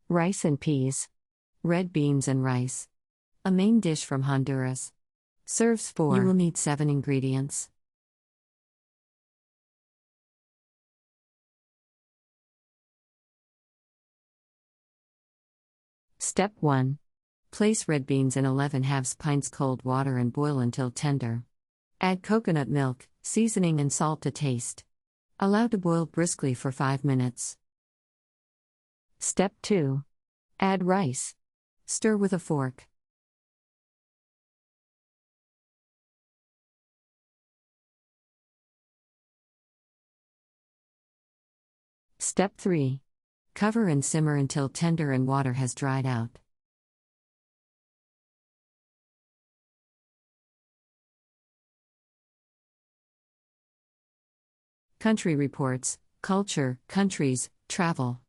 Rice and peas. Red beans and rice. A main dish from Honduras. Serves 4. You will need 7 ingredients. Step 1. Place red beans in 11/2 pints cold water and boil until tender. Add coconut milk, seasoning and salt to taste. Allow to boil briskly for 5 minutes. Step 2. Add rice. Stir with a fork. Step 3. Cover and simmer until tender and water has dried out. Country Reports, Culture, Countries, Travel.